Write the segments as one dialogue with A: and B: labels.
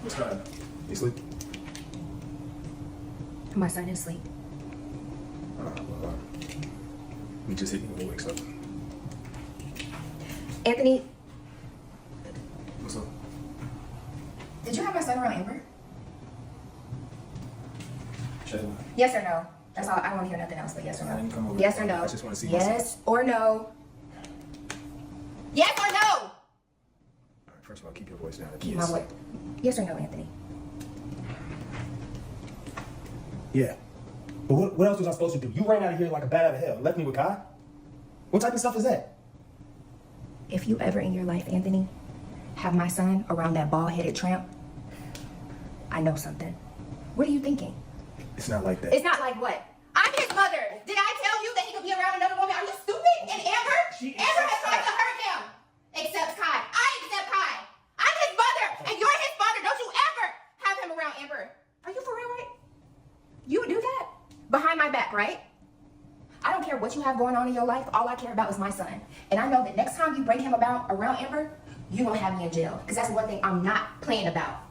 A: What's Kai? He sleep?
B: My son is asleep.
A: Well, he just hit me when he wakes up.
B: Anthony,
A: What's up?
B: did you have my son around Amber?
A: Shayla?
B: Yes or no? That's all. I don't want to hear nothing else but yes or
A: I didn't come
B: no.
A: over
B: Yes
A: here.
B: or no?
A: I just want to see
B: yes or no? Yes or no?
A: All right, first of all, keep your voice down.
B: Keep my voice. Yes or no, Anthony?
C: Yeah. But what else was I supposed to do? You ran out of here like a bat out of hell and left me with Kai? What type of stuff is that?
B: If you ever in your life, Anthony, have my son around that bald-headed tramp, I know something. What are you thinking?
A: It's not like that.
B: It's not like what? I'm his mother. Did I tell you that he could be around another woman? Are you stupid? And Amber? Amber has tried to hurt him. Except Kai. I accept Kai. I'm his mother, and you're his father. Don't you ever have him around Amber. Are you for real, right? You would do that? Behind my back, right? I don't care what you have going on in your life. All I care about is my son. And I know that next time you bring him around Amber, you're going to have me in jail. Because that's one thing I'm not playing about.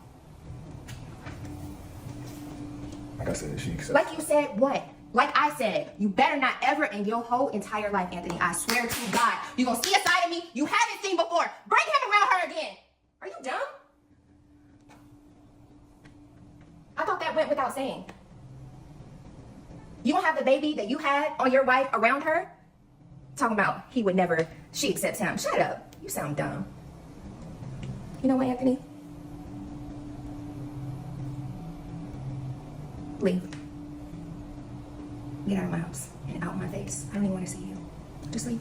A: Like I said, she accepts.
B: Like you said, what? Like I said, you better not ever in your whole entire life, Anthony. I swear to God, you're going to see a side of me you haven't seen before. Bring him around her again. Are you dumb? I thought that went without saying. You don't have the baby that you had on your wife around her? Talking about he would never, she accepts him. Shut up. You sound dumb. You know what, Anthony? Leave. Get out of my house and out my face. I don't even want to see you. Just leave.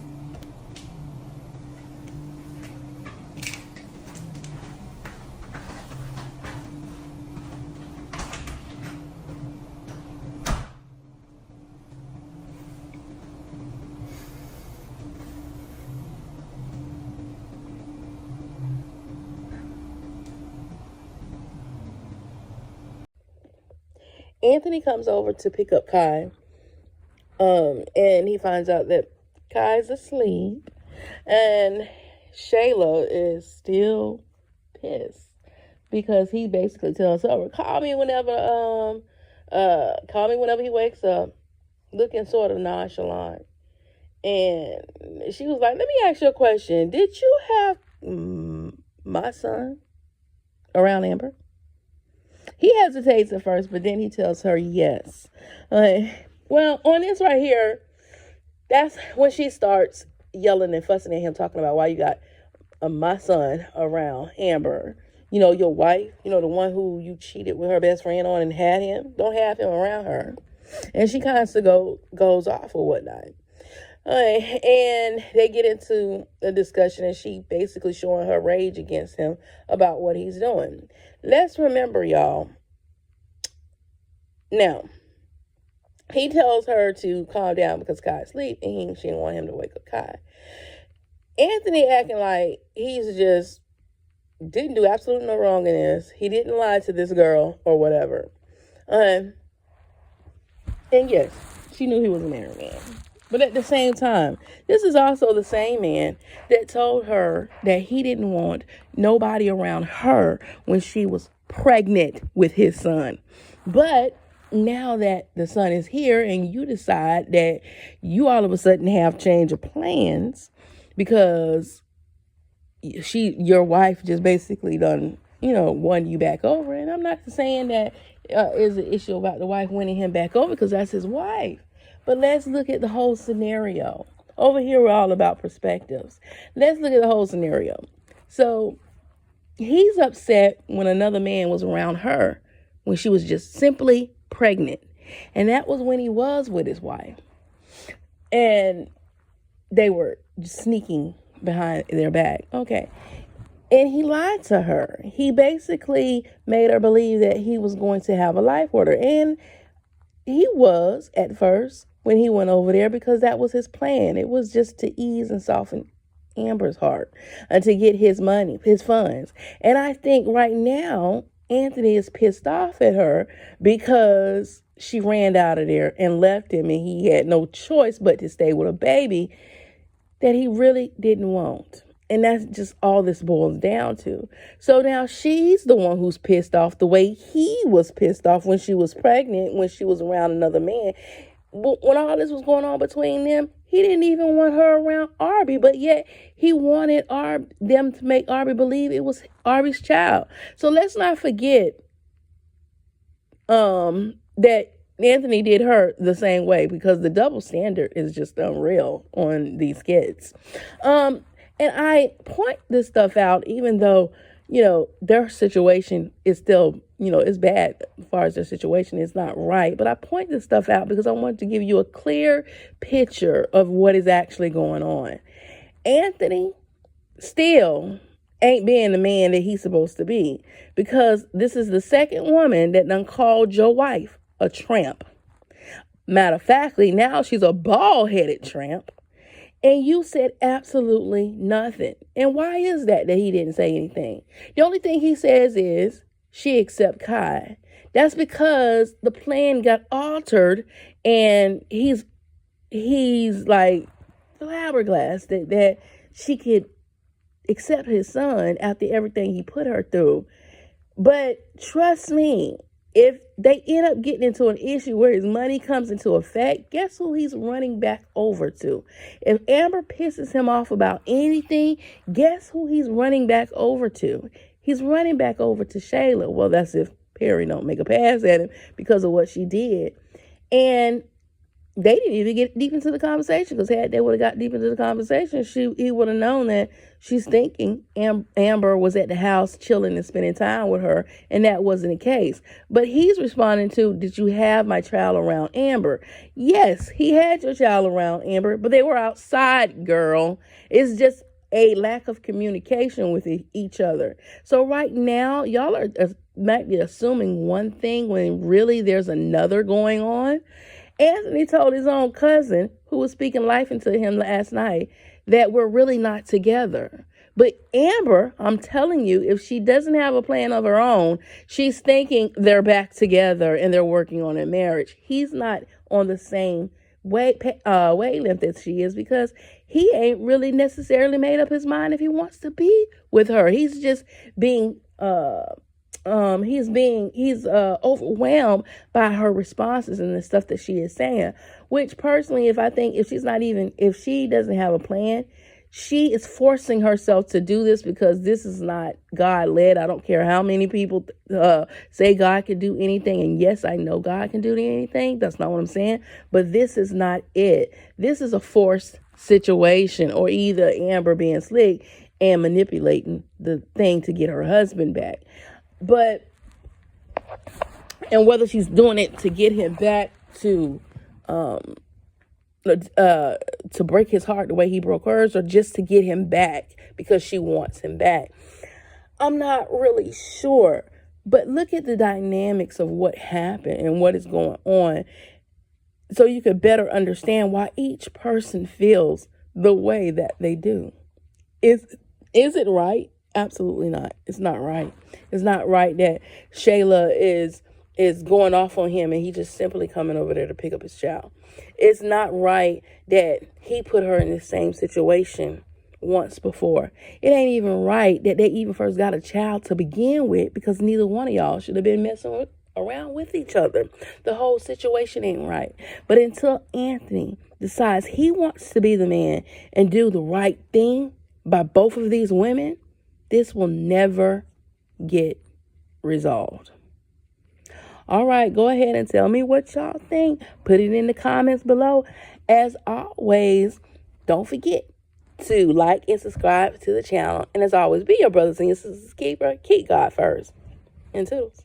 D: Anthony comes over to pick up Kai, and he finds out that Kai's asleep, and Shayla is still pissed because he basically tells her, call me whenever he wakes up, looking sort of nonchalant. And she was like, let me ask you a question. Did you have my son around Amber? He hesitates at first, but then he tells her yes. Well, on this right here, that's when she starts yelling and fussing at him, talking about why you got my son around Amber. You know, your wife, you know, the one who you cheated with her best friend on and had him. Don't have him around her. And she kind of goes off or whatnot. And they get into a discussion, and she basically showing her rage against him about what he's doing. Let's remember, y'all. Now, he tells her to calm down because Kai's asleep, and she didn't want him to wake up Kai. Anthony acting like he's just didn't do absolutely no wrong in this. He didn't lie to this girl or whatever. And yes, she knew he was a married man. But at the same time, this is also the same man that told her that he didn't want nobody around her when she was pregnant with his son. But now that the son is here and you decide that you all of a sudden have change of plans because your wife just basically done, won you back over. And I'm not saying that is an issue about the wife winning him back over because that's his wife. But let's look at the whole scenario. Over here, we're all about perspectives. Let's look at the whole scenario. So he's upset when another man was around her when she was just simply pregnant. And that was when he was with his wife. And they were sneaking behind their back. Okay. And he lied to her. He basically made her believe that he was going to have a life with her. And he was at first when he went over there because that was his plan. It was just to ease and soften Amber's heart and to get his money, his funds. And I think right now, Anthony is pissed off at her because she ran out of there and left him and he had no choice but to stay with a baby that he really didn't want. And that's just all this boils down to. So now she's the one who's pissed off the way he was pissed off when she was pregnant, when she was around another man. When all this was going on between them, he didn't even want her around Arby, but yet he wanted them to make Arby believe it was Arby's child. So let's not forget that Anthony did her the same way, because the double standard is just unreal on these kids. And I point this stuff out, even though, their situation is still, it's bad as far as their situation is not right. But I point this stuff out because I want to give you a clear picture of what is actually going on. Anthony still ain't being the man that he's supposed to be, because this is the second woman that done called your wife a tramp. Matter of factly, now she's a bald-headed tramp. And you said absolutely nothing. And why is that he didn't say anything? The only thing he says is, she accept Kai. That's because the plan got altered, and he's like flabbergasted that she could accept his son after everything he put her through. But trust me, if they end up getting into an issue where his money comes into effect, guess who he's running back over to? If Amber pisses him off about anything, guess who he's running back over to? He's running back over to Shayla. Well, that's if Perry don't make a pass at him because of what she did. And they didn't even get deep into the conversation, because had they would have got deep into the conversation, he would have known that she's thinking Amber was at the house chilling and spending time with her, and that wasn't the case. But he's responding to, did you have my child around Amber? Yes, he had your child around Amber, but they were outside, girl. It's just a lack of communication with each other. So right now, y'all are might be assuming one thing when really there's another going on. Anthony told his own cousin, who was speaking life into him last night, that we're really not together. But Amber, I'm telling you, if she doesn't have a plan of her own, she's thinking they're back together and they're working on a marriage. He's not on the same wavelength as she is, because he ain't really necessarily made up his mind if he wants to be with her. He's just being he's overwhelmed by her responses and the stuff that she is saying, which personally, if she doesn't have a plan, she is forcing herself to do this because this is not God led. I don't care how many people say God can do anything. And yes, I know God can do anything. That's not what I'm saying. But this is not it. This is a forced situation, or either Amber being slick and manipulating the thing to get her husband back. And whether she's doing it to get him back to break his heart the way he broke hers, or just to get him back because she wants him back, I'm not really sure. But look at the dynamics of what happened and what is going on, so you could better understand why each person feels the way that they do. Is it right? Absolutely not. It's not right. It's not right that Shayla is going off on him and he just simply coming over there to pick up his child. It's not right that he put her in the same situation once before. It ain't even right that they even first got a child to begin with, because neither one of y'all should have been messing around with each other. The whole situation ain't right. But until Anthony decides he wants to be the man and do the right thing by both of these women, this will never get resolved. All right, go ahead and tell me what y'all think. Put it in the comments below. As always, don't forget to like and subscribe to the channel. And as always, be your brothers and your sisters keeper. Keep God first. And toodles.